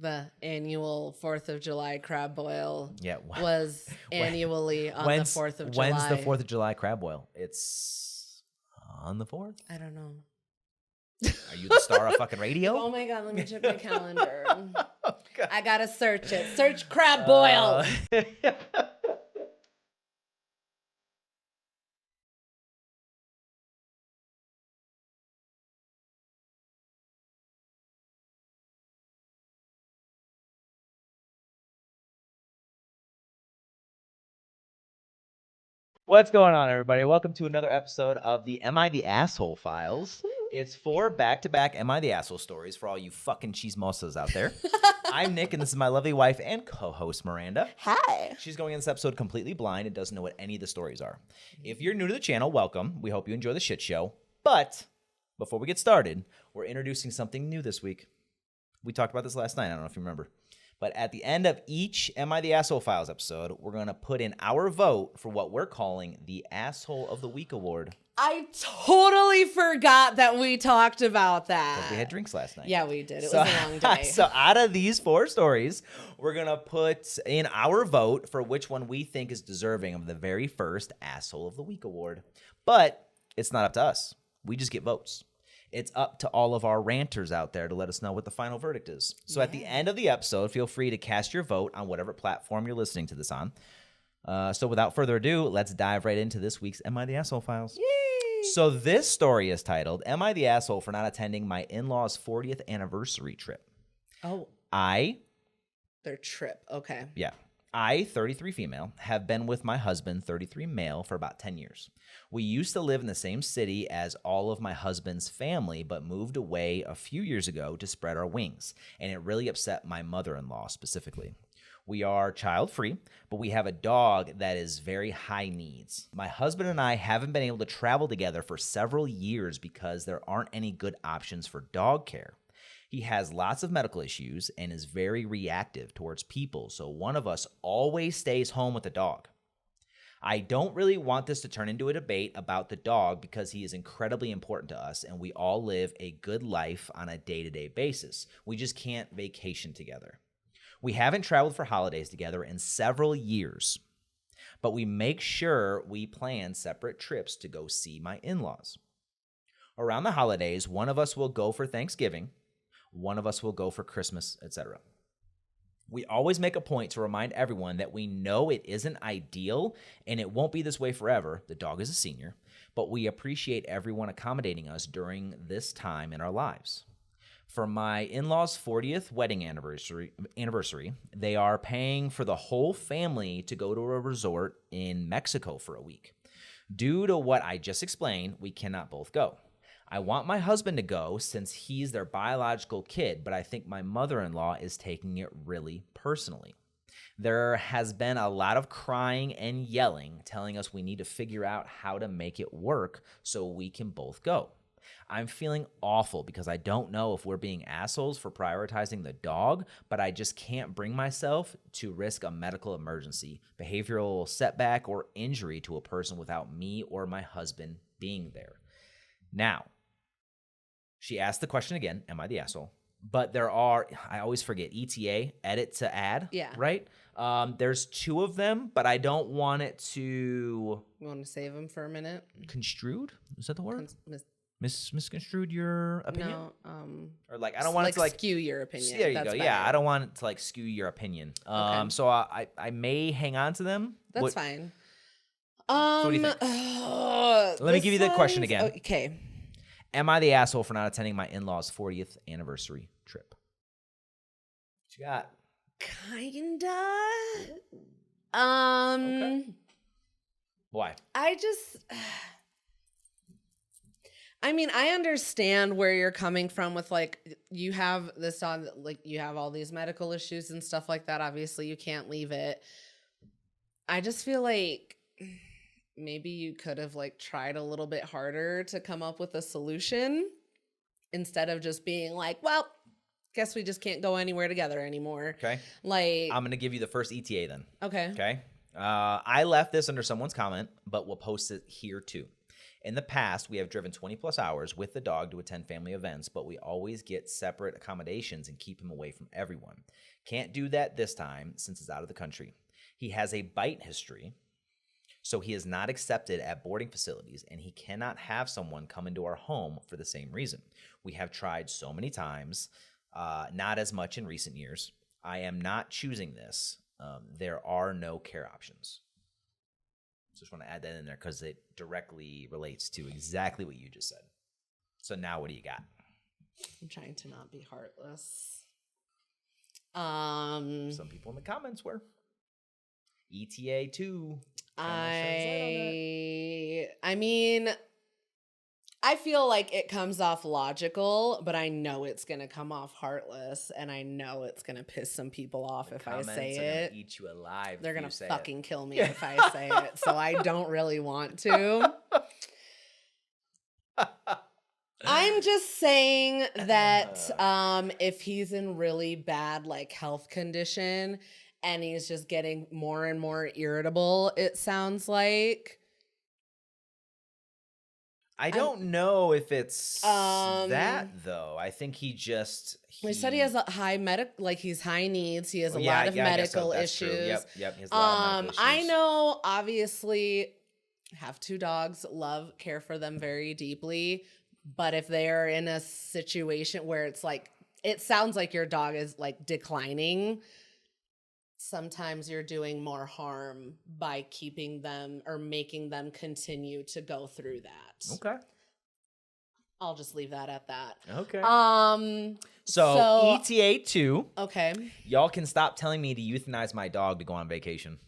the annual 4th of July crab boil Yeah. was annually on the 4th of July. When's the 4th of July crab boil? It's on the 4th? I don't know. Are you the star of fucking radio? Oh my God, let me check my calendar. Oh, God. I gotta search it. Search crab boil. What's going on, everybody? Welcome to another episode of the Am I the Asshole Files. It's 4 back-to-back Am I the Asshole stories for all you fucking chismosos out there. I'm Nick, and this is my lovely wife and co-host, Miranda. Hi. She's going in this episode completely blind and doesn't know what any of the stories are. If you're new to the channel, welcome. We hope you enjoy the shit show. But before we get started, we're introducing something new this week. We talked about this last night. I don't know if you remember. But at the end of each Am I the Asshole Files episode, we're going to put in our vote for what we're calling the Asshole of the Week Award. I totally forgot that we talked about that. Because we had drinks last night. Yeah, we did. It was a long day. So out of these 4 stories, we're going to put in our vote for which one we think is deserving of the very first Asshole of the Week Award. But it's not up to us. We just get votes. It's up to all of our ranters out there to let us know what the final verdict is. So at the end of the episode, feel free to cast your vote on whatever platform you're listening to this on. So without further ado, let's dive right into this week's Am I the Asshole Files. Yay! So this story is titled, Am I the Asshole for Not Attending My In-Laws' 40th Anniversary Trip? Oh, their trip. Okay. Yeah. I, 33 female, have been with my husband, 33 male, for about 10 years. We used to live in the same city as all of my husband's family, but moved away a few years ago to spread our wings, and it really upset my mother-in-law specifically. We are child-free, but we have a dog that is very high needs. My husband and I haven't been able to travel together for several years because there aren't any good options for dog care. He has lots of medical issues and is very reactive towards people, so one of us always stays home with the dog. I don't really want this to turn into a debate about the dog because he is incredibly important to us and we all live a good life on a day-to-day basis. We just can't vacation together. We haven't traveled for holidays together in several years, but we make sure we plan separate trips to go see my in-laws. Around the holidays, one of us will go for Thanksgiving, one of us will go for Christmas, etc. We always make a point to remind everyone that we know it isn't ideal and it won't be this way forever. The dog is a senior, but we appreciate everyone accommodating us during this time in our lives. For my in-laws' 40th wedding anniversary, they are paying for the whole family to go to a resort in Mexico for a week. Due to what I just explained, we cannot both go. I want my husband to go since he's their biological kid, but I think my mother-in-law is taking it really personally. There has been a lot of crying and yelling, telling us we need to figure out how to make it work so we can both go. I'm feeling awful because I don't know if we're being assholes for prioritizing the dog, but I just can't bring myself to risk a medical emergency, behavioral setback, or injury to a person without me or my husband being there. Now, she asked the question again, am I the asshole? But there are, I always forget, ETA, edit to add, right? There's 2 of them, but I don't want it to... You want to save them for a minute? Construed? Is that the word? Misconstrued your opinion? No. Or like, I don't want it to like... skew your opinion. There you go. Better. Yeah, I don't want it to like skew your opinion. Okay. So I may hang on to them. That's fine. So what do you think? Let me give you the question again. Okay. Am I the asshole for not attending my in-laws' 40th anniversary trip? What you got? Kinda. Okay. Why? I mean, I understand where you're coming from with like, you have this on, like you have all these medical issues and stuff like that. Obviously you can't leave it. I just feel like maybe you could have like tried a little bit harder to come up with a solution instead of just being like, well, guess we just can't go anywhere together anymore. Okay. Like, I'm going to give you the first ETA then. Okay. Okay. I left this under someone's comment, but we'll post it here too. In the past, we have driven 20 plus hours with the dog to attend family events, but we always get separate accommodations and keep him away from everyone. Can't do that this time since it's out of the country. He has a bite history, so he is not accepted at boarding facilities, and he cannot have someone come into our home for the same reason. We have tried so many times, not as much in recent years. I am not choosing this. There are no care options. Just want to add that in there because it directly relates to exactly what you just said. So now what do you got? I'm trying to not be heartless. Some people in the comments were. ETA 2. I mean, I feel like it comes off logical, but I know it's going to come off heartless, and I know it's going to piss some people off if I say it. Eat you alive. They're going to fucking kill me if I say it, so I don't really want to. I'm just saying that if he's in really bad like health condition and he's just getting more and more irritable, it sounds like. I don't know if it's that though. I think he said he has a high he's high needs. He has a lot of medical issues. Yep. He has a lot of medical issues. I know, obviously, have 2 dogs, care for them very deeply. But if they're in a situation where it's like, it sounds like your dog is like declining, sometimes you're doing more harm by keeping them or making them continue to go through that. Okay. I'll just leave that at that. Okay. So ETA 2. Okay. Y'all can stop telling me to euthanize my dog to go on vacation.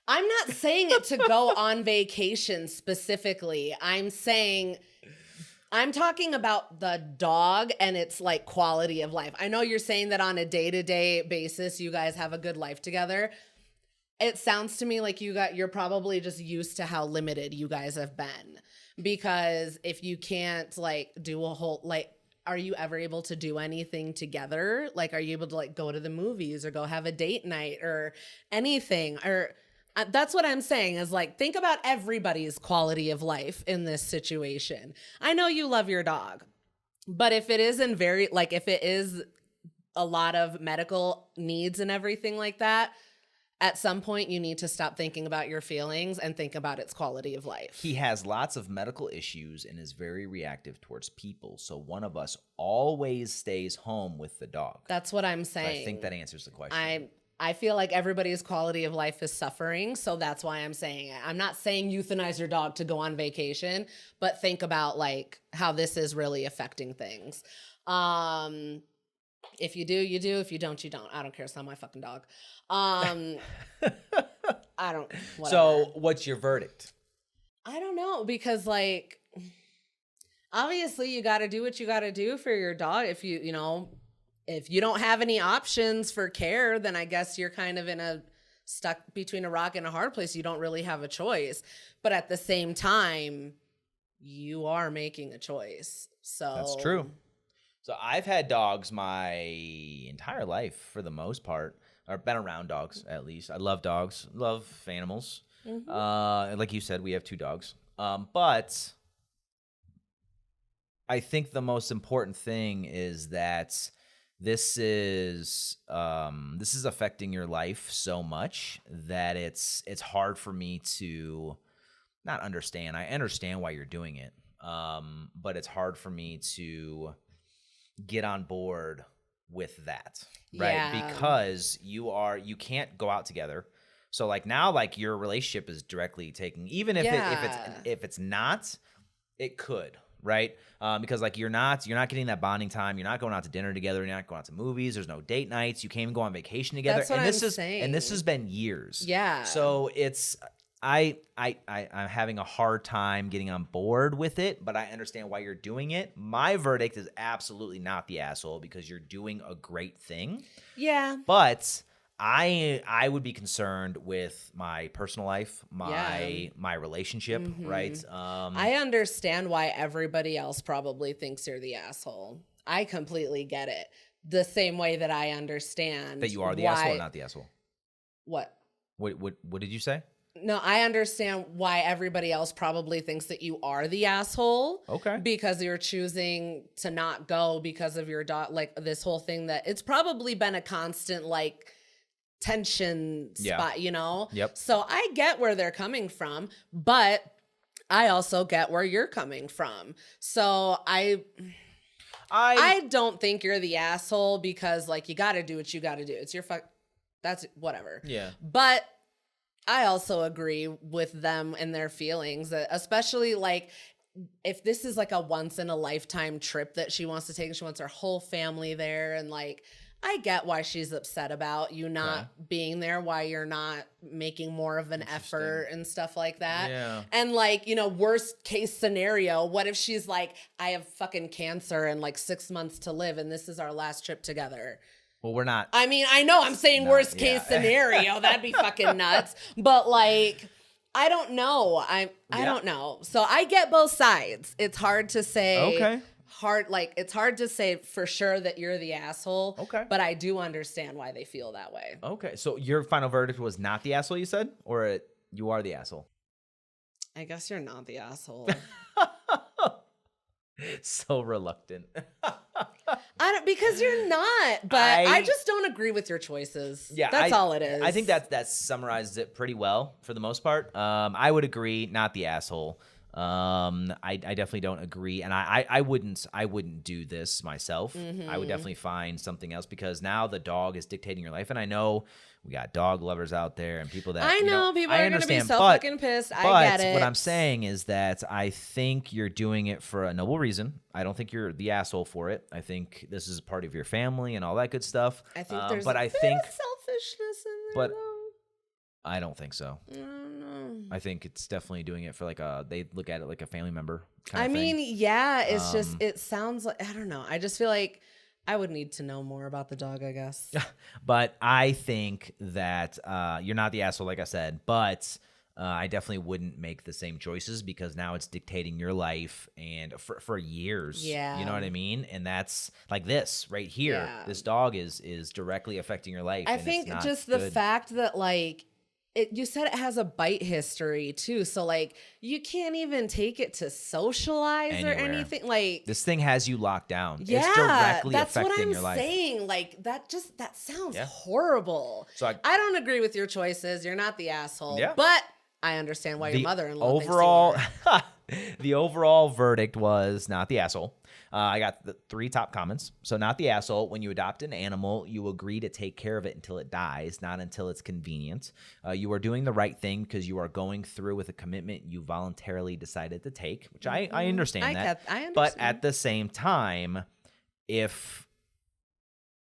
I'm not saying it to go on vacation specifically. I'm talking about the dog and its like quality of life. I know you're saying that on a day-to-day basis, you guys have a good life together. It sounds to me like you're probably just used to how limited you guys have been. Because if you can't like do a whole, like, are you ever able to do anything together? Like, are you able to like go to the movies or go have a date night or anything? Or that's what I'm saying is like, think about everybody's quality of life in this situation. I know you love your dog, but if it isn't if it is a lot of medical needs and everything like that, at some point you need to stop thinking about your feelings and think about its quality of life. He has lots of medical issues and is very reactive towards people. So one of us always stays home with the dog. That's what I'm saying. So I think that answers the question. I feel like everybody's quality of life is suffering, so that's why I'm saying it. I'm not saying euthanize your dog to go on vacation, but think about like how this is really affecting things. If you do, you do. If you don't, you don't. I don't care. It's not my fucking dog. I don't. Whatever. So what's your verdict? I don't know, because like obviously you got to do what you got to do for your dog. If you don't have any options for care, then I guess you're kind of stuck between a rock and a hard place. You don't really have a choice. But at the same time, you are making a choice. So that's true. So I've had dogs my entire life for the most part, or been around dogs at least. I love dogs, love animals. Mm-hmm. Like you said, we have 2 dogs. But I think the most important thing is that this is affecting your life so much that it's hard for me to not understand. I understand why you're doing it, but it's hard for me to get on board with that, right? Yeah. Because you can't go out together. So like now, like your relationship is directly taking, even if it's not, it could. Right? Because like you're not getting that bonding time. You're not going out to dinner together. You're not going out to movies. There's no date nights. You can't even go on vacation together. That's what I'm saying. And this has been years. Yeah. So it's I'm having a hard time getting on board with it, but I understand why you're doing it. My verdict is absolutely not the asshole, because you're doing a great thing. Yeah. But I would be concerned with my personal life, my relationship, mm-hmm. right? I understand why everybody else probably thinks you're the asshole. I completely get it. The same way that I understand that you are the asshole or not the asshole. What did you say? No, I understand why everybody else probably thinks that you are the asshole. Okay. Because you're choosing to not go because of your dog. Like this whole thing that it's probably been a constant like tension spot, you know? Yep. So I get where they're coming from, but I also get where you're coming from. So I don't think you're the asshole because like you got to do what you got to do. It's your that's whatever. Yeah. But I also agree with them and their feelings, especially like if this is like a once in a lifetime trip that she wants to take and she wants her whole family there. And like, I get why she's upset about you not being there, why you're not making more of an effort and stuff like that. Yeah. And like, you know, worst case scenario, what if she's like, I have fucking cancer and like 6 months to live and this is our last trip together? Well, we're not. I mean, I know I'm saying worst case scenario. That'd be fucking nuts. But like, I don't know. I don't know. So I get both sides. It's hard to say. Okay. It's hard to say for sure that you're the asshole. Okay. But I do understand why they feel that way. Okay. So your final verdict was not the asshole, you said? Or you are the asshole? I guess you're not the asshole. So reluctant. Because you're not, but I just don't agree with your choices. Yeah, that's all it is. I think that summarizes it pretty well for the most part. I would agree, not the asshole. I definitely don't agree, and I wouldn't do this myself. I would definitely find something else because now the dog is dictating your life, and I know we got dog lovers out there and people that I know people are going to be so but, fucking pissed. But I get it. What I'm saying is that I think you're doing it for a noble reason. I don't think you're the asshole for it. I think this is a part of your family and all that good stuff. I think there's a bit of selfishness in there, though. I don't think so. I don't know. I think it's definitely doing it for like they look at it like a family member kind of thing. Yeah, it's just, it sounds like, I don't know. I just feel like I would need to know more about the dog, I guess. But I think that you're not the asshole, like I said, but I definitely wouldn't make the same choices because now it's dictating your life and for years. Yeah. You know what I mean? And that's like this right here. Yeah. This dog is directly affecting your life. I think just the fact that like, you said it has a bite history too, so like you can't even take it to socialize anywhere. Or anything. Like this thing has you locked down. Yeah, it's directly that's affecting what your life. I'm saying. Like that sounds horrible. So I don't agree with your choices. You're not the asshole, but I understand why your mother-in-law thinks you are. The overall verdict was not the asshole. I got the 3 top comments. So not the asshole. When you adopt an animal, you agree to take care of it until it dies, not until it's convenient. You are doing the right thing because you are going through with a commitment you voluntarily decided to take, which I understand that. I understand. But at the same time, if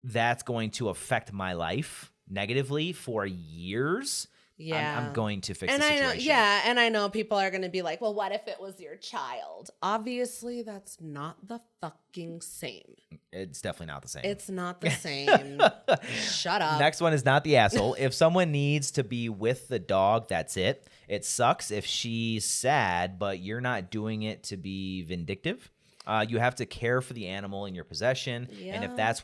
that's going to affect my life negatively for years, I'm going to fix the situation. And I know people are going to be like, well, what if it was your child? Obviously, that's not the fucking same. It's definitely not the same. It's not the same. Shut up. Next one is not the asshole. If someone needs to be with the dog, that's it. It sucks if she's sad, but you're not doing it to be vindictive. You have to care for the animal in your possession, and if that's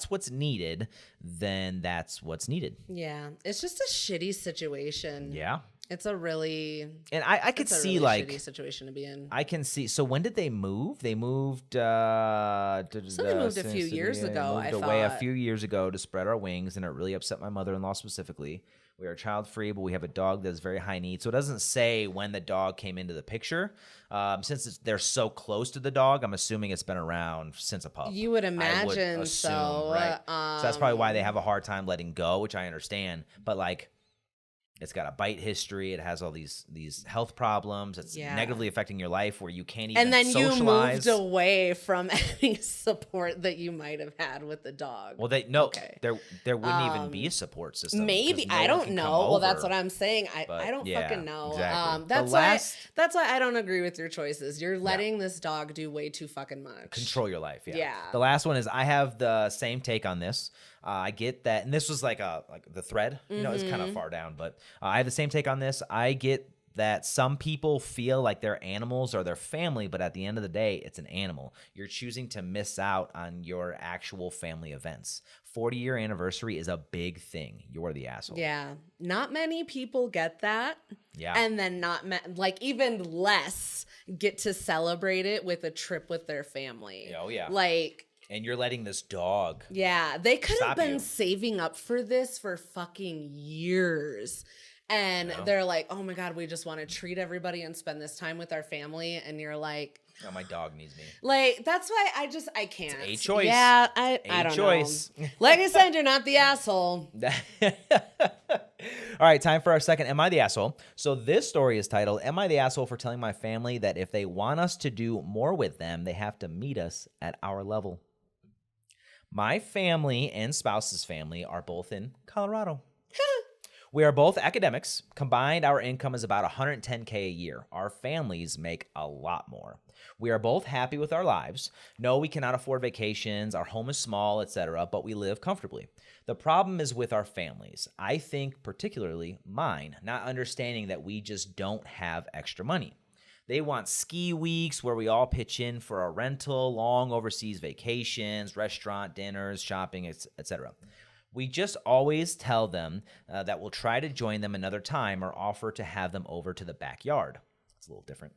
what's needed, then that's what's needed. Yeah, it's just a shitty situation. Yeah, it's a really I could see really like shitty situation to be in. I can see. So when did they move? They moved. They moved a few years ago. Moved away a few years ago to spread our wings, and it really upset my mother-in-law specifically. We are child-free, but we have a dog that's very high needs. So it doesn't say when the dog came into the picture. Since they're so close to the dog, I'm assuming it's been around since a pup. You would imagine so. Right? So that's probably why they have a hard time letting go, which I understand. But like, it's got a bite history. It has all these health problems. It's negatively affecting your life where you can't even socialize. You moved away from any support that you might have had with the dog. Well, there wouldn't even be a support system. Maybe I don't know. Well, that's what I'm saying. I don't fucking know. Exactly. That's why I don't agree with your choices. You're letting this dog do way too fucking much. Control your life. Yeah. The last one is I have the same take on this. I get that, and this was like the thread, you know, it's kind of far down, but I have the same take on this. I get that some people feel like their animals are their family, but at the end of the day, it's an animal. You're choosing to miss out on your actual family events. 40-year anniversary is a big thing. You're the asshole. Yeah. Not many people get that. Yeah. And then like even less get to celebrate it with a trip with their family. Oh, yeah. Like, and you're letting this dog. Yeah. They could have been you. saving up for this for fucking years. And they're like, oh my God, we just want to treat everybody and spend this time with our family. And you're like, oh, my dog needs me. Like, that's why I can't. It's a choice. Yeah, I don't know. Like I said, you're not the asshole. All right, time for our second Am I the Asshole? So this story is titled, Am I the Asshole for telling my family that if they want us to do more with them, they have to meet us at our level? My family and spouse's family are both in Colorado. We are both academics. Combined, our income is about $110K a year. Our families make a lot more. We are both happy with our lives. No, we cannot afford vacations. Our home is small, etc., but we live comfortably. The problem is with our families. I think particularly mine, not understanding that we just don't have extra money. They want ski weeks where we all pitch in for a rental, long overseas vacations, restaurant dinners, shopping, etc. We just always tell them that we'll try to join them another time or offer to have them over to the backyard. It's a little different.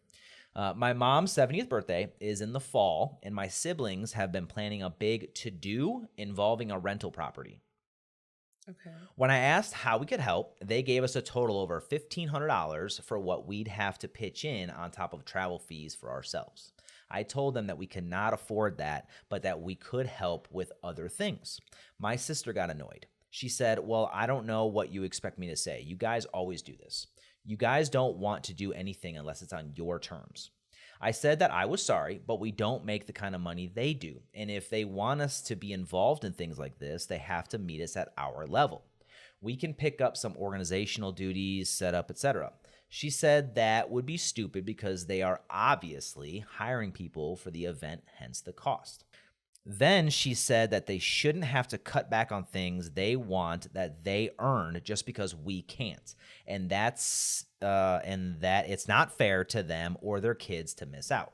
My mom's 70th birthday is in the fall, and my siblings have been planning a big to-do involving a rental property. Okay. When I asked how we could help, they gave us a total over $1,500 for what we'd have to pitch in on top of travel fees for ourselves. I told them that we could not afford that, but that we could help with other things. My sister got annoyed. She said, well, I don't know what you expect me to say. You guys always do this. You guys don't want to do anything unless it's on your terms. I said that I was sorry, but we don't make the kind of money they do. And if they want us to be involved in things like this, they have to meet us at our level. We can pick up some organizational duties, setup, etc. She said that would be stupid because they are obviously hiring people for the event, hence the cost. Then she said that they shouldn't have to cut back on things they want that they earn just because we can't. And that it's not fair to them or their kids to miss out.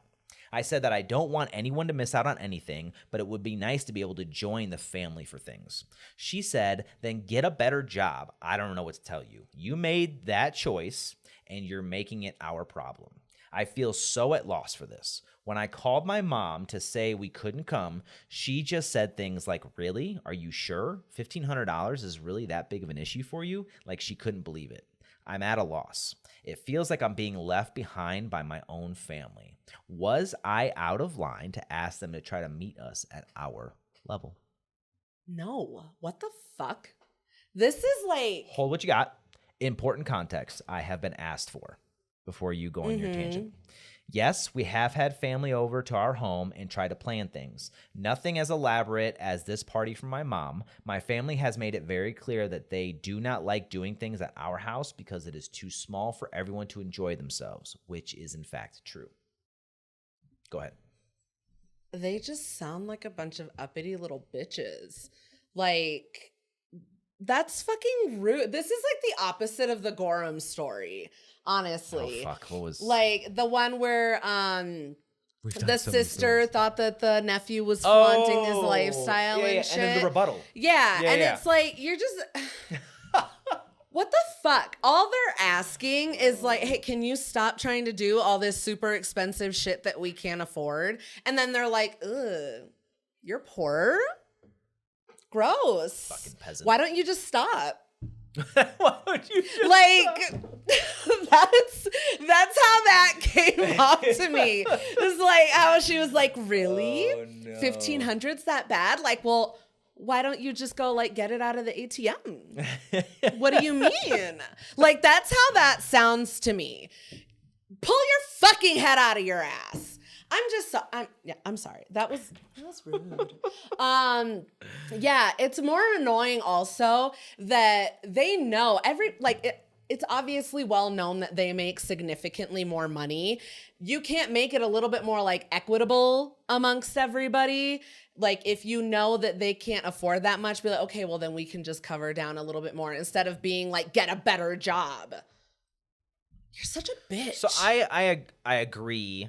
I said that I don't want anyone to miss out on anything, but it would be nice to be able to join the family for things. She said, then get a better job. I don't know what to tell you. You made that choice, and you're making it our problem. I feel so at loss for this. When I called my mom to say we couldn't come, she just said things like, really? Are you sure? $1,500 is really that big of an issue for you? Like she couldn't believe it. I'm at a loss. It feels like I'm being left behind by my own family. Was I out of line to ask them to try to meet us at our level? No. What the fuck? This is like... Hold what you got. Important context I have been asked for before you go on your tangent. Yes, we have had family over to our home and try to plan things. Nothing as elaborate as this party from my mom. My family has made it very clear that they do not like doing things at our house because it is too small for everyone to enjoy themselves, which is in fact true. Go ahead. They just sound like a bunch of uppity little bitches. Like, that's fucking rude. This is like the opposite of the Gorham story, honestly. Oh, fuck. What was... Like, the one where the sister thought that the nephew was flaunting his lifestyle and shit. And then the rebuttal. Yeah, it's like, you're just... What the fuck? All they're asking is like, hey, can you stop trying to do all this super expensive shit that we can't afford? And then they're like, ugh, you're poor? Gross. Fucking peasant. Why don't you just stop? Why would you just like stop? that's how that came off to me. It's like how she was like, really? Oh, no. 1,500's that bad? Like, well, why don't you just go like get it out of the ATM? What do you mean? Like, that's how that sounds to me. Pull your fucking head out of your ass. I'm sorry. That was rude. Yeah, it's more annoying also that they know it's obviously well known that they make significantly more money. You can't make it a little bit more like equitable amongst everybody. Like, if you know that they can't afford that much, be like, okay, well then we can just cover down a little bit more instead of being like, get a better job. You're such a bitch. So I agree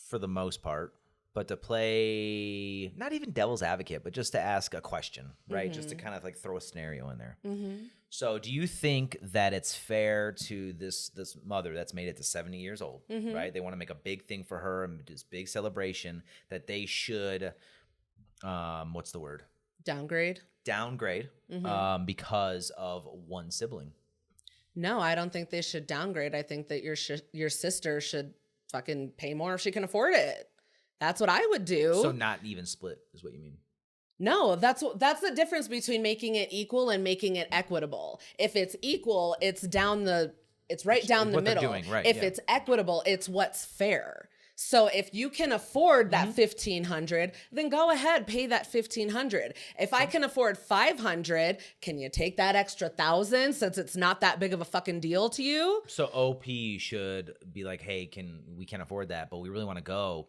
for the most part, but to play not even devil's advocate, but just to ask a question, right? Just to kind of like throw a scenario in there. So do you think that it's fair to this mother that's made it to 70 years old, right? They want to make a big thing for her and this big celebration that they should, what's the word? Downgrade because of one sibling. No, I don't think they should downgrade. I think that your sister should fucking pay more if she can afford it. That's what I would do. So not even split is what you mean? No, that's the difference between making it equal and making it equitable. If it's equal, it's right down the middle. Doing, right, if it's equitable, it's what's fair. So if you can afford that $1,500, then go ahead, pay that $1,500. If I can afford $500, can you take that extra $1,000 since it's not that big of a fucking deal to you? So OP should be like, hey, we can't afford that, but we really want to go.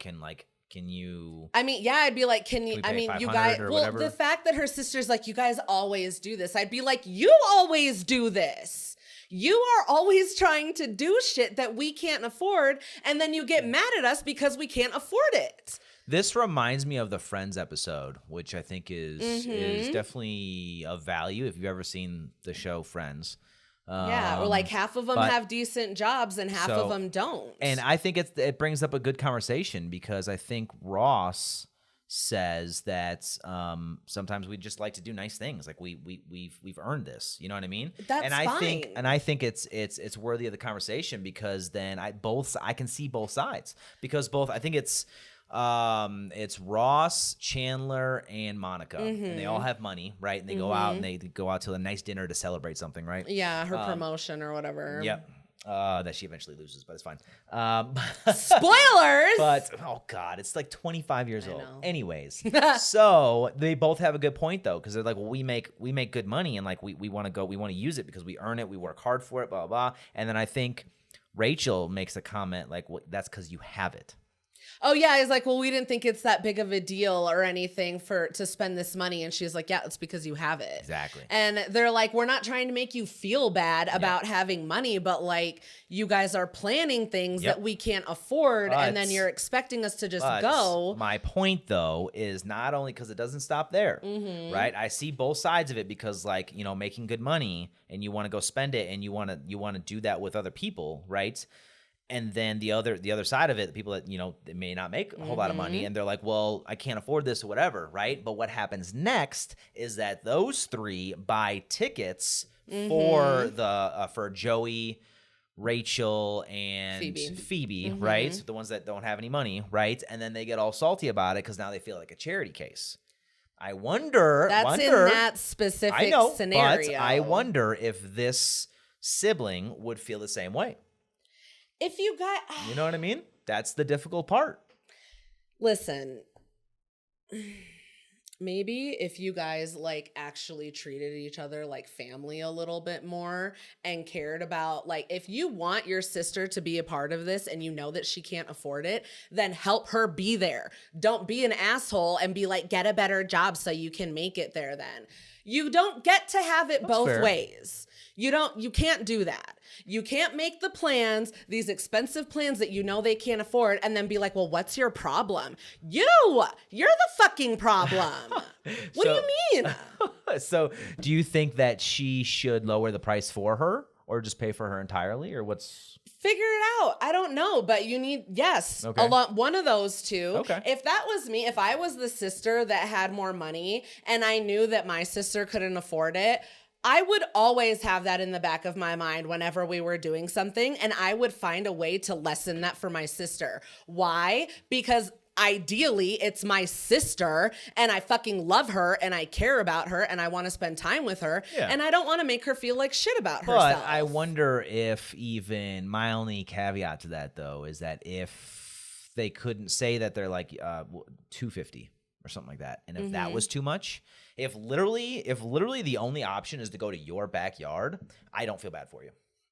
Can you? I mean, yeah, I'd be like, can you? I mean, you guys. Well, whatever? The fact that her sister's like, you guys always do this. I'd be like, you always do this. You are always trying to do shit that we can't afford, and then you get mad at us because we can't afford it. This reminds me of the Friends episode, which I think is definitely of value if you've ever seen the show Friends. Yeah, or like half of them have decent jobs and half of them don't. And I think it brings up a good conversation because I think Ross says that sometimes we just like to do nice things, like we've earned this, you know what I mean? That's fine. I think it's worthy of the conversation because then I can see both sides because I think it's Ross, Chandler, and Monica, and they all have money, right? And they go out and they go out to a nice dinner to celebrate something, right? Yeah, her promotion or whatever. Yep. That she eventually loses, but it's fine. Spoilers! But, oh, God, it's like 25 years old. Anyways, so they both have a good point, though, because they're like, well, we make good money, and, like, we want to use it because we earn it, we work hard for it, blah, blah, blah. And then I think Rachel makes a comment like, well, that's because you have it. Oh, yeah. He's like, well, we didn't think it's that big of a deal or anything to spend this money. And she's like, yeah, it's because you have it. Exactly. And they're like, we're not trying to make you feel bad about having money, but like you guys are planning things that we can't afford. And then you're expecting us to just go. My point, though, is not only because it doesn't stop there, right? I see both sides of it because, like, you know, making good money and you want to go spend it and you want to do that with other people, right? And then the other side of it, the people that, you know, they may not make a whole lot of money and they're like, well, I can't afford this or whatever, right? But what happens next is that those three buy tickets for for Joey, Rachel, and Phoebe, right? The ones that don't have any money, right? And then they get all salty about it because now they feel like a charity case. I wonder. That's in that specific scenario. But I wonder if this sibling would feel the same way. If you got... You know what I mean? That's the difficult part. Listen, maybe if you guys like actually treated each other like family a little bit more and cared about, like, if you want your sister to be a part of this and you know that she can't afford it, then help her be there. Don't be an asshole and be like, get a better job so you can make it there then. You don't get to have it both ways. You can't do that. You can't make the plans, these expensive plans that you know they can't afford, and then be like, well, what's your problem? You're the fucking problem. What do you mean? So do you think that she should lower the price for her or just pay for her entirely, or what's... Figure it out. I don't know, but you need, one of those two. Okay. If that was me, if I was the sister that had more money and I knew that my sister couldn't afford it, I would always have that in the back of my mind whenever we were doing something, and I would find a way to lessen that for my sister. Why? Because ideally it's my sister and I fucking love her and I care about her and I want to spend time with her and I don't want to make her feel like shit about herself. But I wonder if even my only caveat to that, though, is that if they couldn't say that they're like $250 or something like that, and if that was too much, if literally the only option is to go to your backyard, I don't feel bad for you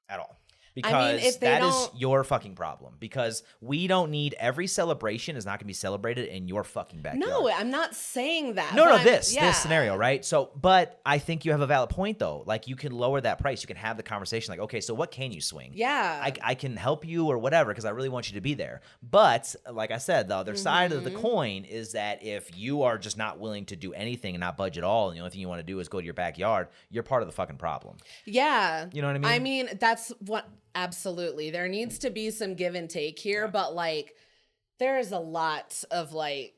at all. Because if they that is don't- your fucking problem. Because we don't need every celebration is not going to be celebrated in your fucking backyard. No, I'm not saying that. No, but this scenario, right? So, but I think you have a valid point though. Like you can lower that price. You can have the conversation like, okay, so what can you swing? Yeah. I can help you or whatever because I really want you to be there. But like I said, the other side of the coin is that if you are just not willing to do anything and not budge at all, and the only thing you want to do is go to your backyard, you're part of the fucking problem. Yeah. You know what I mean? I mean, that's what, absolutely. There needs to be some give and take here, but like, there is a lot of like,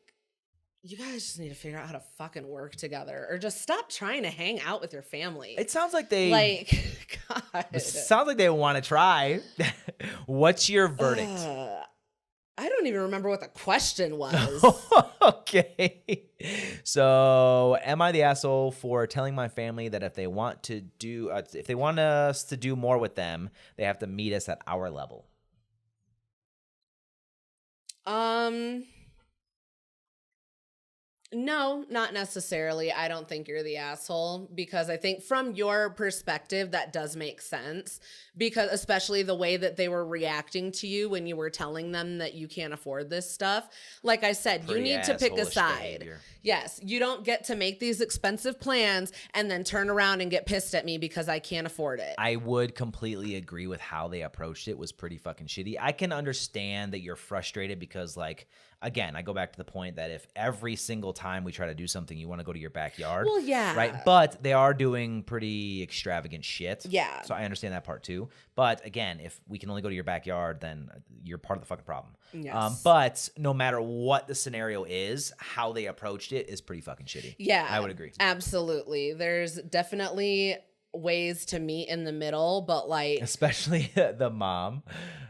you guys just need to figure out how to fucking work together or just stop trying to hang out with your family. It sounds like they God. It sounds like they want to try. What's your verdict? I don't even remember what the question was. Okay. So, am I the asshole for telling my family that if they want to do, if they want us to do more with them, they have to meet us at our level? No, not necessarily. I don't think you're the asshole because I think from your perspective, that does make sense because especially the way that they were reacting to you when you were telling them that you can't afford this stuff. Like I said, you need to pick a side. Behavior. Yes, you don't get to make these expensive plans and then turn around and get pissed at me because I can't afford it. I would completely agree with how they approached it was pretty fucking shitty. I can understand that you're frustrated because like, again, I go back to the point that if every single time we try to do something, you want to go to your backyard. Well, yeah. Right. But they are doing pretty extravagant shit. Yeah. So I understand that part too. But again, if we can only go to your backyard, then you're part of the fucking problem. Yes. But no matter what the scenario is, how they approached it is pretty fucking shitty. Yeah. I would agree. Absolutely. There's definitely ways to meet in the middle, but like especially the mom.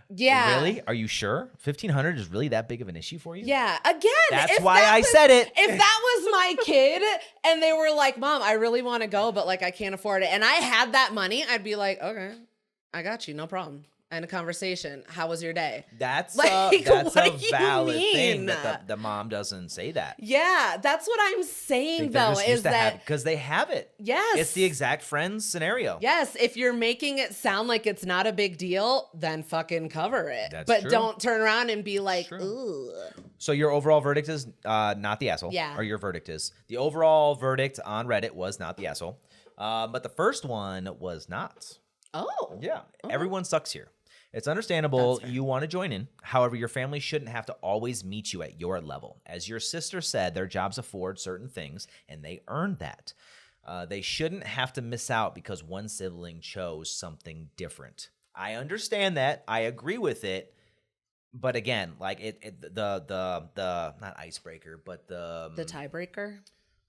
Yeah. Really? Are you sure? $1,500 is really that big of an issue for you? Yeah. Again, that's why I said it. If that was my kid and they were like, Mom, I really want to go, but like I can't afford it. And I had that money, I'd be like, okay, I got you. No problem. End of conversation. How was your day? That's like, a valid mean? thing that the mom doesn't say that. Yeah, that's what I'm saying though, is that because they have it. Yes. It's the exact Friends scenario. Yes, if you're making it sound like it's not a big deal, then fucking cover it. That's true. Don't turn around and be like, ooh. So your overall verdict is not the asshole. Yeah. Or your verdict is. The overall verdict on Reddit was not the asshole. But the first one was not. Oh. Yeah. Everyone sucks here. It's understandable you want to join in. However, your family shouldn't have to always meet you at your level. As your sister said, their jobs afford certain things, and they earned that. They shouldn't have to miss out because one sibling chose something different. I understand that. I agree with it. But again, like the not icebreaker, but the tiebreaker.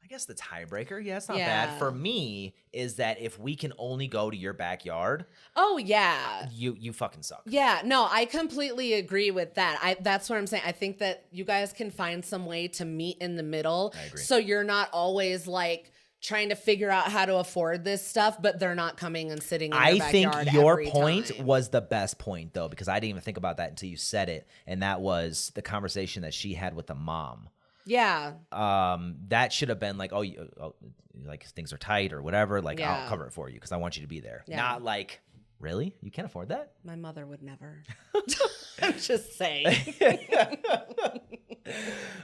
I guess the tiebreaker, yeah, it's not Yeah. bad. For me, is that if we can only go to your backyard, oh yeah, you fucking suck. Yeah, no, I completely agree with that. That's what I'm saying. I think that you guys can find some way to meet in the middle. I agree. So you're not always like trying to figure out how to afford this stuff, but they're not coming and sitting in your think backyard your every point time. was the best point though, because I didn't even think about that until you said it, and that was the conversation that she had with the mom. Yeah. That should have been like, like things are tight or whatever. Like Yeah. I'll cover it for you because I want you to be there. Yeah. Not like, really? You can't afford that? My mother would never. I'm just saying.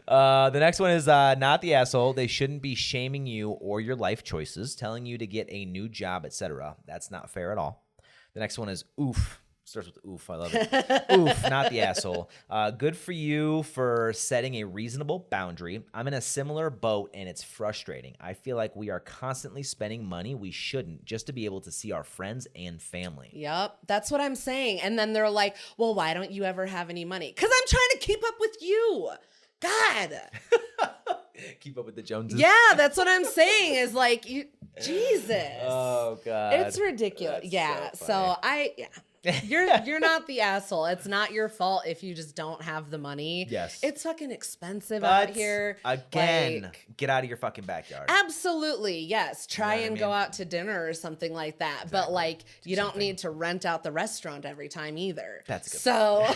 The next one is not the asshole. They shouldn't be shaming you or your life choices, telling you to get a new job, etc. That's not fair at all. The next one is oof. Starts with oof. I love it. Oof, not the asshole. Good for you for setting a reasonable boundary. I'm in a similar boat and it's frustrating. I feel like we are constantly spending money we shouldn't just to be able to see our friends and family. Yep, that's what I'm saying. And then they're like, well, why don't you ever have any money? Because I'm trying to keep up with you. God. Keep up with the Joneses. Yeah, that's what I'm saying is like, Jesus. Oh, God. It's ridiculous. That's Yeah. So you're not the asshole. It's not your fault if you just don't have the money. Yes. It's fucking expensive But out here. again, Like, get out of your fucking backyard. absolutely. Yes. Try You know what I and go mean? out to dinner or something like that. But like you don't need to rent out the restaurant every time either. That's good. So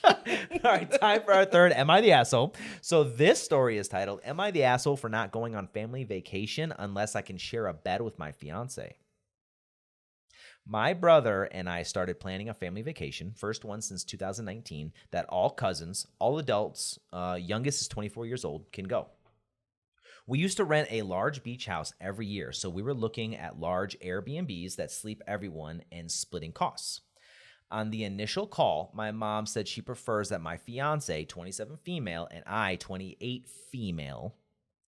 All right, time for our third Am I the Asshole? So this story is titled, Am I the Asshole for Not Going on Family Vacation Unless I Can Share a Bed with My Fiance? My brother and I started planning a family vacation, first one since 2019, that all cousins, all adults, youngest is 24 years old, can go. We used to rent a large beach house every year, so we were looking at large Airbnbs that sleep everyone and splitting costs. On the initial call, my mom said she prefers that my fiance, 27 female, and I, 28 female,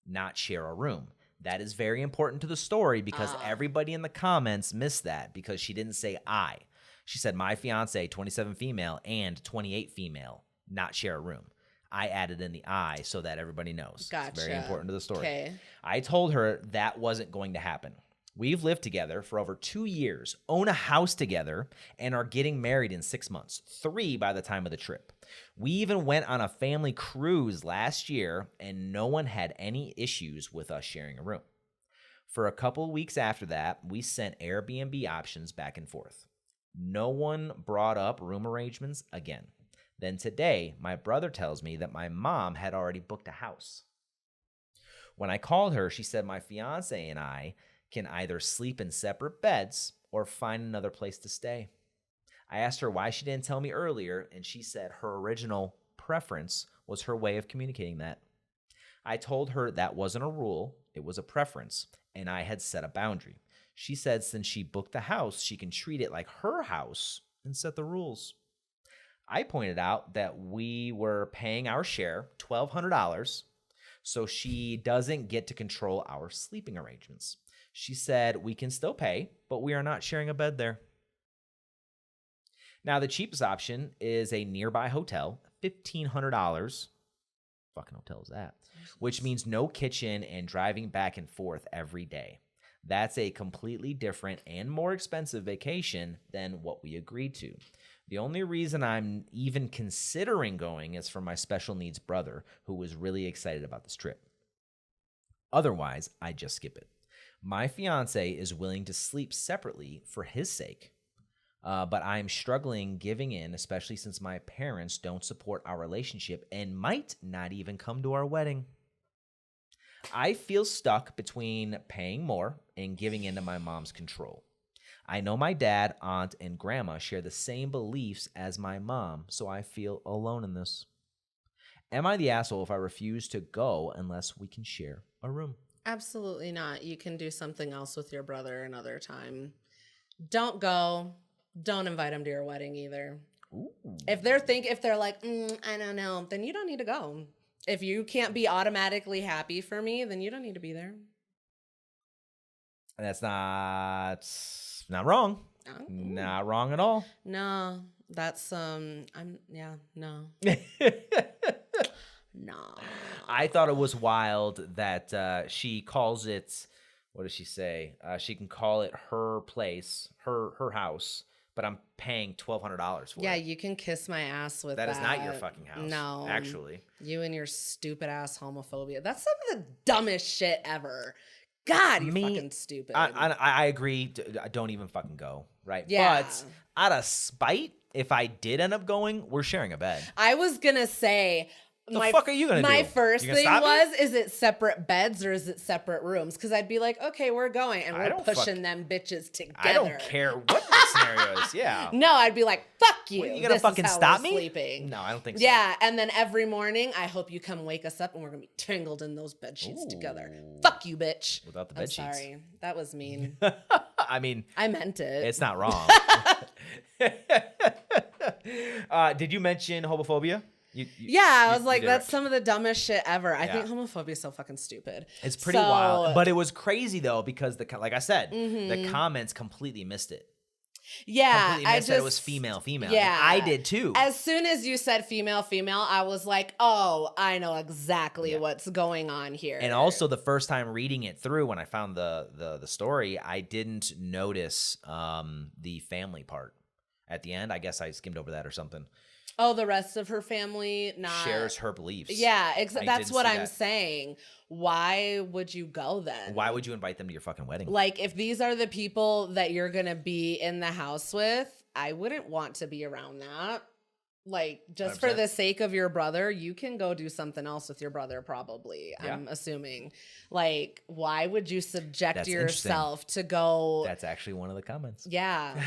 not share a room. That is very important to the story because everybody in the comments missed that because she didn't say I. She said my fiance, 27 female, and 28 female, not share a room. I added in the I so that everybody knows. Gotcha. It's very important to the story. Okay. I told her that wasn't going to happen. We've lived together for over 2 years, own a house together, and are getting married in 6 months, 3 by the time of the trip. We even went on a family cruise last year, and no one had any issues with us sharing a room. For a couple of weeks after that, we sent Airbnb options back and forth. No one brought up room arrangements again. Then today, my brother tells me that my mom had already booked a house. When I called her, she said my fiance and I can either sleep in separate beds or find another place to stay. I asked her why she didn't tell me earlier, and she said her original preference was her way of communicating that. I told her that wasn't a rule, it was a preference, and I had set a boundary. She said since she booked the house, she can treat it like her house and set the rules. I pointed out that we were paying our share, $1,200, so she doesn't get to control our sleeping arrangements. She said we can still pay, but we are not sharing a bed there. Now, the cheapest option is a nearby hotel, $1,500. Fucking hotel is that? Which means no kitchen and driving back and forth every day. That's a completely different and more expensive vacation than what we agreed to. The only reason I'm even considering going is for my special needs brother, who was really excited about this trip. Otherwise, I just skip it. My fiance is willing to sleep separately for his sake, but I'm struggling giving in, especially since my parents don't support our relationship and might not even come to our wedding. I feel stuck between paying more and giving into my mom's control. I know my dad, aunt, and grandma share the same beliefs as my mom, so I feel alone in this. Am I the asshole if I refuse to go unless we can share a room? Absolutely not. You can do something else with your brother another time. Don't go. Don't invite him to your wedding either. Ooh. If they're like, I don't know, then you don't need to go. If you can't be automatically happy for me, then you don't need to be there. And that's not wrong. Oh. Not wrong at all. No, that's no. No. I thought it was wild that she calls it, what does she say? She can call it her place, her house, but I'm paying $1,200 for it. Yeah, you can kiss my ass with that. That is not your fucking house. No. Actually. You and your stupid ass homophobia. That's some of the dumbest shit ever. God, you're fucking stupid. I agree. Don't even fucking go, right? Yeah. But out of spite, if I did end up going, we're sharing a bed. I was going to say... The fuck are you going to do? My first thing was, is it separate beds or is it separate rooms? Because I'd be like, okay, we're going. And we're pushing them bitches together. I don't care what the scenario is. Yeah. No, I'd be like, fuck you. What, you going to fucking stop me? Sleeping. No, I don't think so. Yeah. And then every morning, I hope you come wake us up and we're going to be tangled in those bed sheets together. Fuck you, bitch. Without the bed sheets. Sorry. That was mean. I mean. I meant it. It's not wrong. Did you mention homophobia? I was like, that's some of the dumbest shit ever. I think homophobia is so fucking stupid. It's pretty wild. But it was crazy, though, because, like I said, the comments completely missed it. Yeah. I said it was female. Yeah. I did, too. As soon as you said female, I was like, oh, I know exactly what's going on here. And also, the first time reading it through, when I found the story, I didn't notice the family part. At the end, I guess I skimmed over that or something. Oh, the rest of her family shares her beliefs. Yeah, that's what I'm saying. Why would you go then? Why would you invite them to your fucking wedding? Like, if these are the people that you're going to be in the house with, I wouldn't want to be around that. Like, just for the sake of your brother, you can go do something else with your brother, probably, I'm assuming. Like, why would you subject yourself to go... That's actually one of the comments. Yeah.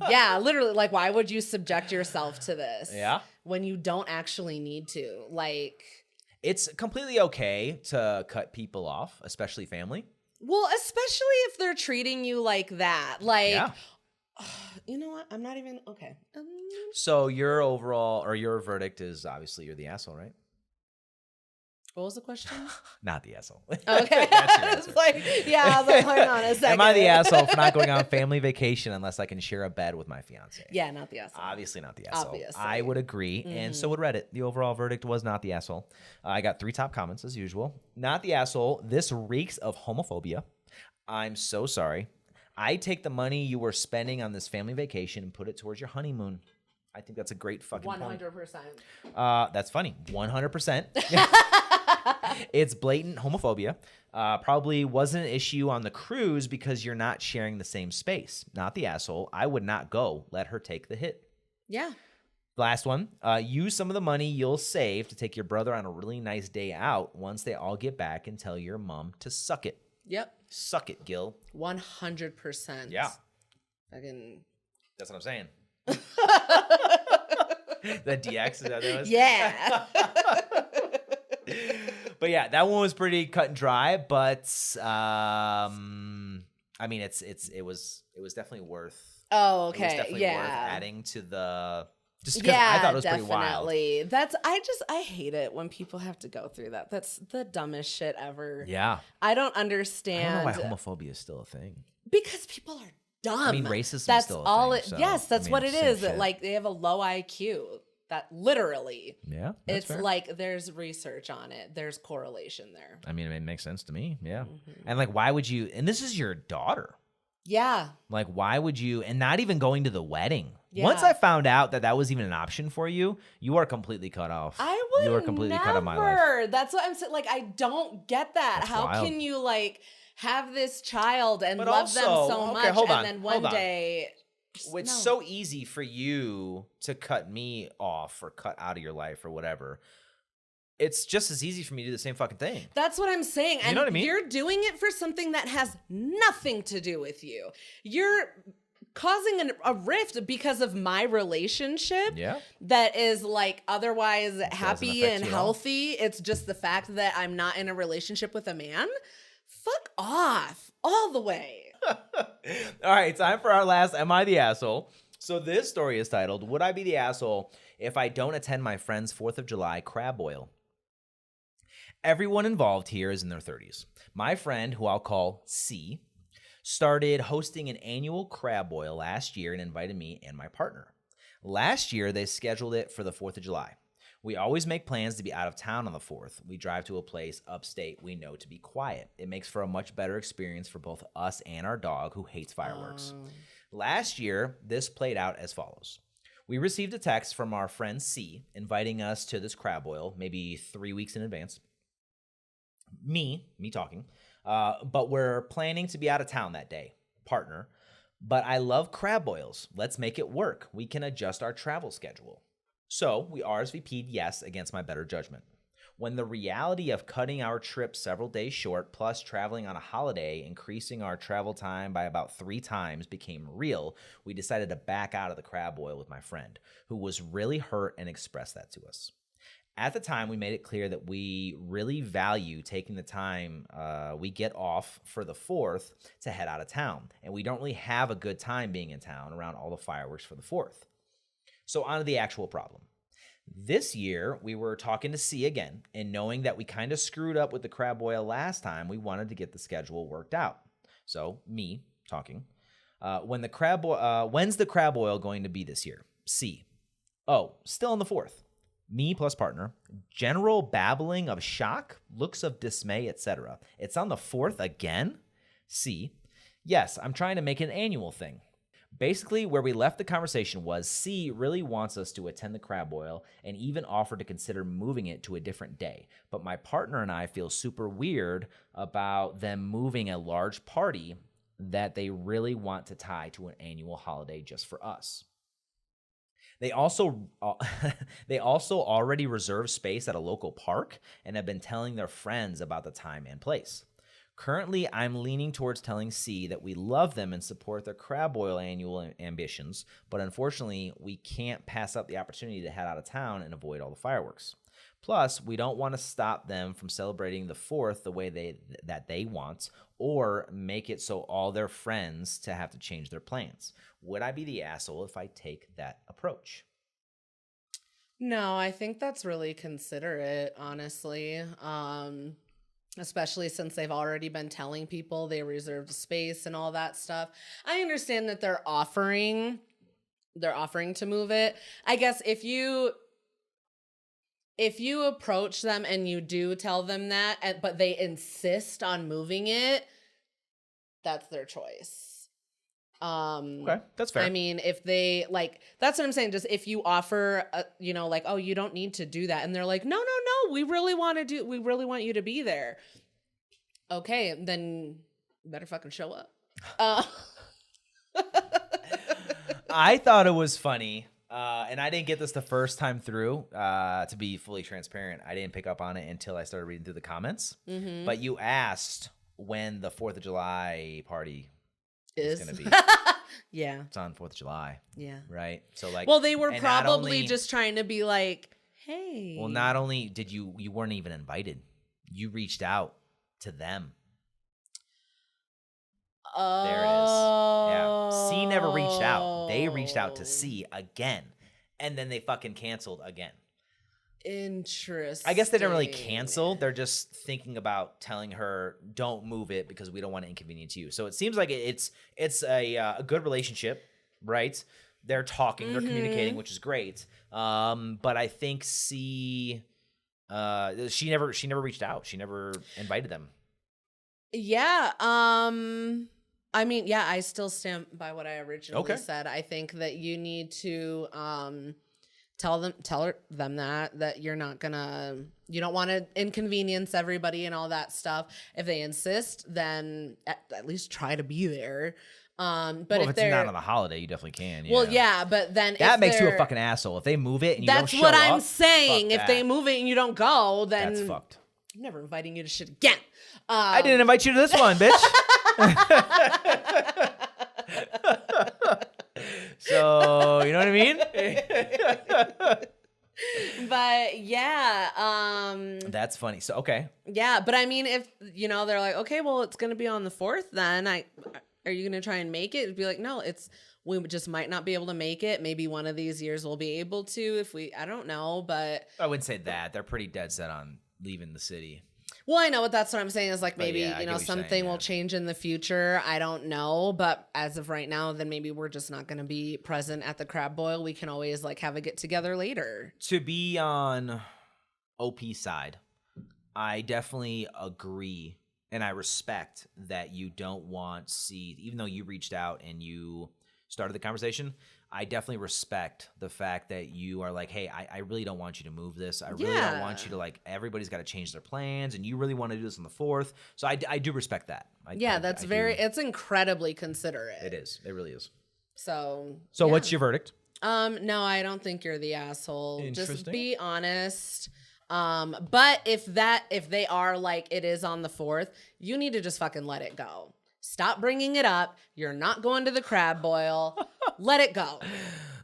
Yeah, literally. Like, why would you subject yourself to this? Yeah. When you don't actually need to? Like... It's completely okay to cut people off, especially family. Well, especially if they're treating you like that. Like... You know what? I'm not even... Okay. So your overall, or your verdict is obviously you're the asshole, right? What was the question? Not the asshole. Okay. It's like, yeah, I was like, hold on a second. Am I the asshole for not going on family vacation unless I can share a bed with my fiance? Yeah, not the asshole. Obviously not the asshole. Obviously. I would agree, and so would Reddit. The overall verdict was not the asshole. I got 3 top comments as usual. Not the asshole. This reeks of homophobia. I'm so sorry. I take the money you were spending on this family vacation and put it towards your honeymoon. I think that's a great fucking 100%. That's funny. 100%. It's blatant homophobia. Probably wasn't an issue on the cruise because you're not sharing the same space. Not the asshole. I would not go. Let her take the hit. Yeah. Last one. Use some of the money you'll save to take your brother on a really nice day out once they all get back and tell your mom to suck it. Yep. Suck it, Gil. 100%. Yeah. Fucking... That's what I'm saying. The DX, is that what it was? Yeah. But yeah, that one was pretty cut and dry, but I mean it was definitely worth Oh, okay. It was definitely worth adding to the just because yeah, I thought it was definitely. pretty wild. I hate it when people have to go through that. That's the dumbest shit ever. Yeah. I don't understand. I don't know why homophobia is still a thing. Because people are dumb. I mean, racism that's is still all a thing. Yes, that's what it is. Shit. Like, they have a low IQ. That literally. Yeah. It's fair. like there's research on it. There's correlation there. I mean, it makes sense to me. Yeah. Mm-hmm. And like, why would you, and this is your daughter. Yeah. Like, why would you, and not even going to the wedding. Yeah. Once I found out that was even an option for you, you are completely cut off. I would You are completely cut off my life. That's what I'm saying. Like, I don't get that. That's How wild. can you like have this child and But love also, them so okay, much hold on, and then one day... It's so easy for you to cut me off or cut out of your life or whatever. It's just as easy for me to do the same fucking thing. That's what I'm saying. And you know what I mean? You're doing it for something that has nothing to do with you. You're causing a rift because of my relationship that is like otherwise happy and healthy. It's just the fact that I'm not in a relationship with a man. Fuck off all the way. All right, time for our last Am I the Asshole? So this story is titled, Would I Be the Asshole If I Don't Attend My Friend's 4th of July Crab Boil? Everyone involved here is in their 30s. My friend, who I'll call C, started hosting an annual crab boil last year and invited me and my partner. Last year, they scheduled it for the 4th of July. We always make plans to be out of town on the 4th. We drive to a place upstate we know to be quiet. It makes for a much better experience for both us and our dog, who hates fireworks. Last year, this played out as follows. We received a text from our friend C inviting us to this crab boil, maybe 3 weeks in advance. Me talking, but we're planning to be out of town that day. Partner, but I love crab boils. Let's make it work. We can adjust our travel schedule. So we RSVP'd yes against my better judgment. When the reality of cutting our trip several days short, plus traveling on a holiday, increasing our travel time by about 3 times became real, we decided to back out of the crab boil with my friend, who was really hurt and expressed that to us. At the time, we made it clear that we really value taking the time we get off for the 4th to head out of town, and we don't really have a good time being in town around all the fireworks for the 4th. So on to the actual problem. This year, we were talking to C again, and knowing that we kind of screwed up with the crab boil last time, we wanted to get the schedule worked out. So, me talking. When's the crab boil going to be this year? C. Oh, still on the 4th. Me plus partner. General babbling of shock, looks of dismay, etc. It's on the 4th again? C. Yes, I'm trying to make it an annual thing. Basically, where we left the conversation was C really wants us to attend the crab boil and even offered to consider moving it to a different day. But my partner and I feel super weird about them moving a large party that they really want to tie to an annual holiday just for us. They also they also already reserve space at a local park and have been telling their friends about the time and place. Currently, I'm leaning towards telling C that we love them and support their crab boil annual ambitions, but unfortunately, we can't pass up the opportunity to head out of town and avoid all the fireworks. Plus, we don't want to stop them from celebrating the 4th the way they want, or make it so all their friends to have to change their plans. Would I be the asshole if I take that approach? No, I think that's really considerate, honestly. Especially since they've already been telling people they reserved space and all that stuff. I understand that they're offering to move it. I guess if you approach them and you do tell them that, but they insist on moving it, that's their choice. Okay, that's fair. I mean, if they that's what I'm saying. Just if you offer, oh, you don't need to do that, and they're like, no, we really want you to be there. Okay, then you better fucking show up. I thought it was funny. And I didn't get this the first time through, to be fully transparent. I didn't pick up on it until I started reading through the comments. Mm-hmm. But you asked when the 4th of July party is going to be. Yeah. It's on 4th of July. Yeah. Right? So well, they were probably just trying to be like, hey. Well, not only did you weren't even invited. You reached out to them. There it is. Yeah. C never reached out. They reached out to C again. And then they fucking canceled again. Interesting. I guess they didn't really cancel. They're just thinking about telling her, don't move it because we don't want to inconvenience you. So it seems like it's a good relationship, right? They're talking, they're communicating, which is great. But I think C, she never reached out. She never invited them. Yeah. I mean, yeah, I still stand by what I originally said. I think that you need to tell them that you don't want to inconvenience everybody and all that stuff. If they insist, then at least try to be there. But if it's not on the holiday, you definitely can. Yeah. Well, yeah, but then that makes you a fucking asshole. If they move it and you don't show up, that's what I'm saying. If they move it and you don't go, then that's fucked. I'm never inviting you to shit again. I didn't invite you to this one, bitch. So, you know what I mean? But yeah, that's funny. So, okay. Yeah, but I mean, if they're like, okay, well, it's gonna be on the 4th, then are you gonna try and make it? It'd be like, no, we just might not be able to make it. Maybe one of these years we'll be able to. I don't know, but I wouldn't say that. They're pretty dead set on leaving the city. Well, I know, but that's what I'm saying is like maybe, something will change in the future. I don't know. But as of right now, then maybe we're just not going to be present at the crab boil. We can always have a get together later. To be on OP side, I definitely agree. And I respect that you don't want C, even though you reached out and you started the conversation. I definitely respect the fact that you are like, hey, I really don't want you to move this. I really don't want you to everybody's got to change their plans and you really want to do this on the 4th. So I do respect that. It's incredibly considerate. It is. It really is. So what's your verdict? No, I don't think you're the asshole. Just be honest. But if they are like it is on the 4th, you need to just fucking let it go. Stop bringing it up. You're not going to the crab boil. Let it go.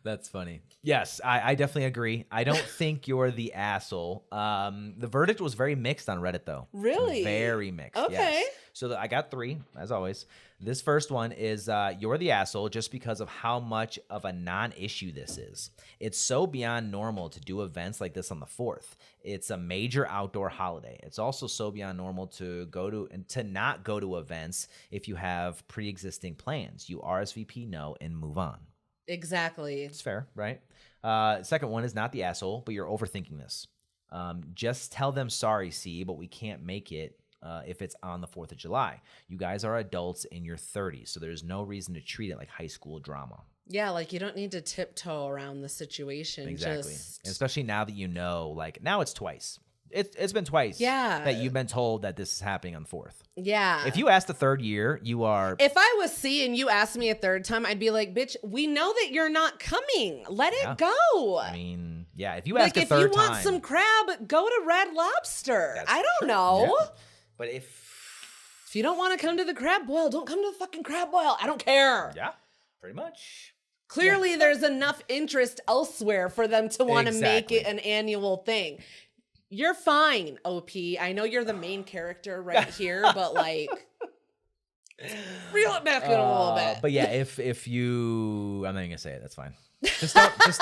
That's funny. Yes, I definitely agree. I don't think you're the asshole. The verdict was very mixed on Reddit, though. Really? Very mixed. Okay. Yes. So I got 3, as always. This first one is you're the asshole just because of how much of a non-issue this is. It's so beyond normal to do events like this on the 4th. It's a major outdoor holiday. It's also so beyond normal to not go to events if you have pre-existing plans. You RSVP no and move on. Exactly. It's fair, right? Second one is not the asshole, but you're overthinking this. Just tell them sorry, C, but we can't make it if it's on the 4th of July. You guys are adults in your 30s, so there's no reason to treat it like high school drama. Yeah, you don't need to tiptoe around the situation. Exactly. Especially now that now it's twice. It's been twice. Yeah. That you've been told that this is happening on the 4th. Yeah. If you ask the 3rd year, you are. If I was C and you asked me a 3rd time, I'd be like, bitch, we know that you're not coming. Let it go. I mean, yeah. If you ask a 3rd time. If you want some crab, go to Red Lobster. I don't know. Yeah. But if you don't want to come to the crab boil, don't come to the fucking crab boil. I don't care. Yeah, pretty much. Clearly, there's enough interest elsewhere for them to want to make it an annual thing. You're fine, OP. I know you're the main character right here, but like, reel it back in a little bit. But yeah, if you, I'm not even gonna say it. That's fine. Just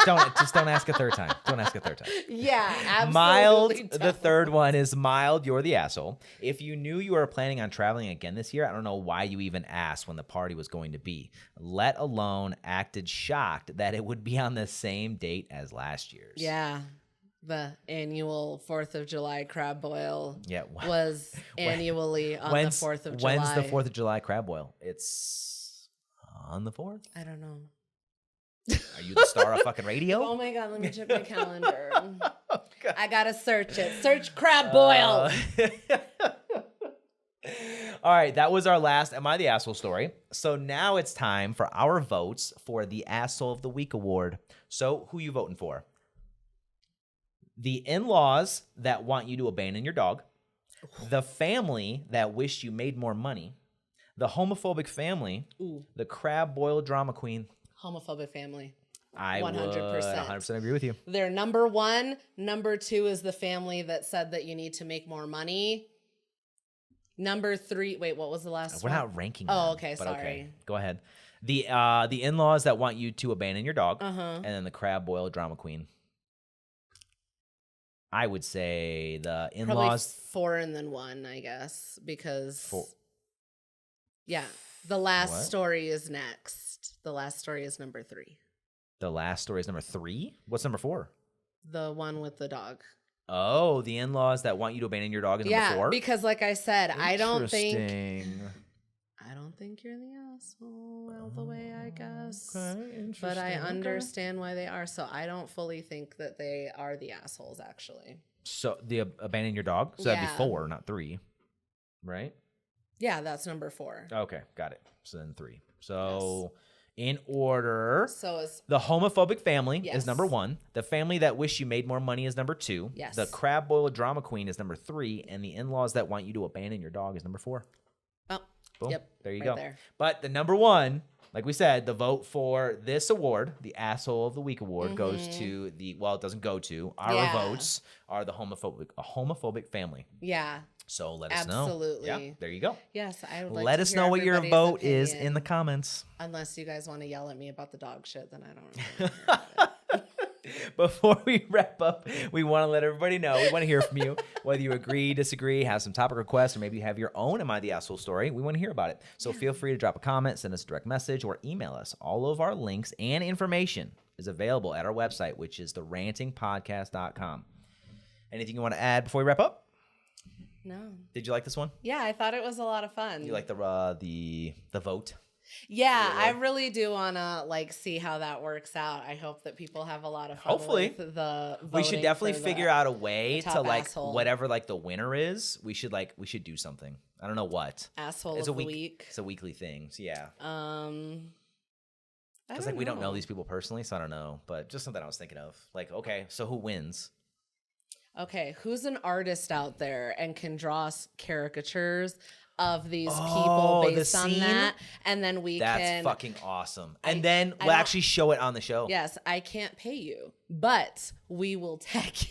don't ask a 3rd time. Don't ask a 3rd time. Yeah, absolutely. Mild. The 3rd one is mild. You're the asshole. If you knew you were planning on traveling again this year, I don't know why you even asked when the party was going to be. Let alone acted shocked that it would be on the same date as last year's. Yeah. The annual 4th of July crab boil was annually on the 4th of July. When's the 4th of July crab boil? It's on the 4th? I don't know. Are you the star of fucking radio? Oh my God, let me check my calendar. I gotta search it. Search crab boil. All right, that was our last Am I the Asshole story. So now it's time for our votes for the Asshole of the Week award. So who you voting for? The in-laws that want you to abandon your dog, the family that wished you made more money, the homophobic family, the crab boil drama queen. Homophobic family. I 100%. would 100% agree with you. They're number 1. Number 2 is the family that said that you need to make more money. Number 3, wait, what was the last one? We're not ranking Oh, them, okay, but sorry. Okay, go ahead. The in-laws that want you to abandon your dog, and then the crab boil drama queen. I would say the in-laws. Probably 4 and then 1, I guess, because yeah, the last story is next. The last story is number 3. The last story is number 3? What's number 4? The one with the dog. Oh, the in-laws that want you to abandon your dog is number 4? Yeah, because like I said, I don't think you're the asshole all the way, I guess. Okay, but I understand why they are, so I don't fully think that they are the assholes, actually. So the abandon your dog? So that'd be 4, not 3, right? Yeah, that's number 4. Okay, got it. So then 3. So in order, so the homophobic family is number 1. The family that wish you made more money is number 2. Yes. The crab boil drama queen is number 3, and the in-laws that want you to abandon your dog is number 4. Oh, boom. Yep. There you right go. There. But the number 1, like we said, the vote for this award, the Asshole of the Week award, goes to the, well, it doesn't go to. Our votes are the homophobic family. Yeah. So let us know. Absolutely. Yeah, there you go. Yes, I would like let to us hear know what your vote opinion. is in the comments. Unless you guys want to yell at me about the dog shit, then I don't Before we wrap up, we want to let everybody know, we want to hear from you, whether you agree, disagree, have some topic requests, or maybe you have your own Am I the Asshole story. We want to hear about it. So feel free to drop a comment, send us a direct message, or email us. All of our links and information is available at our website, which is therantingpodcast.com. Anything you want to add before we wrap up? No. Did you like this one? Yeah, I thought it was a lot of fun. You like the vote? Yeah, I really do want to see how that works out. I hope that people have a lot of fun. Hopefully. With the voting. We should definitely figure out a way to asshole. whatever the winner is. We should do something. I don't know what. Asshole of the week. It's a weekly thing. So yeah. Because we don't know these people personally, so I don't know. But just something I was thinking of. Okay, so who wins? Okay, who's an artist out there and can draw caricatures of these people based on that? And then That's fucking awesome. And then we'll actually show it on the show. Yes, I can't pay you, but we will tag you.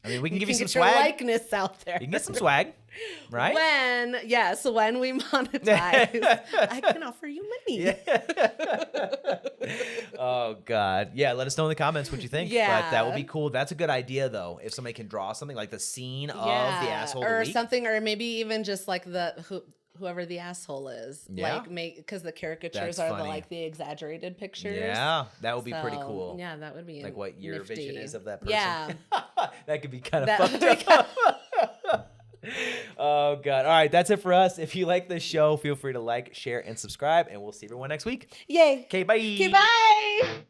I mean, we can give you some swag. swag. Your likeness out there. You can get some swag, right? When we monetize, I can offer you money. Yeah. Oh God, yeah. Let us know in the comments what you think. Yeah, but that would be cool. That's a good idea, though. If somebody can draw something like the scene of the asshole, or of the week. something, or maybe even just whoever the asshole is. Yeah. because the caricatures That's are funny. the exaggerated pictures. Yeah, that would be pretty cool. Yeah, that would be what your nifty. vision is of that person. Yeah. That could be kind of fucked up. Oh God. All right, that's it for us. If you like this show, feel free to like, share, and subscribe, and we'll see everyone next week. Yay. Okay, bye. Okay, bye.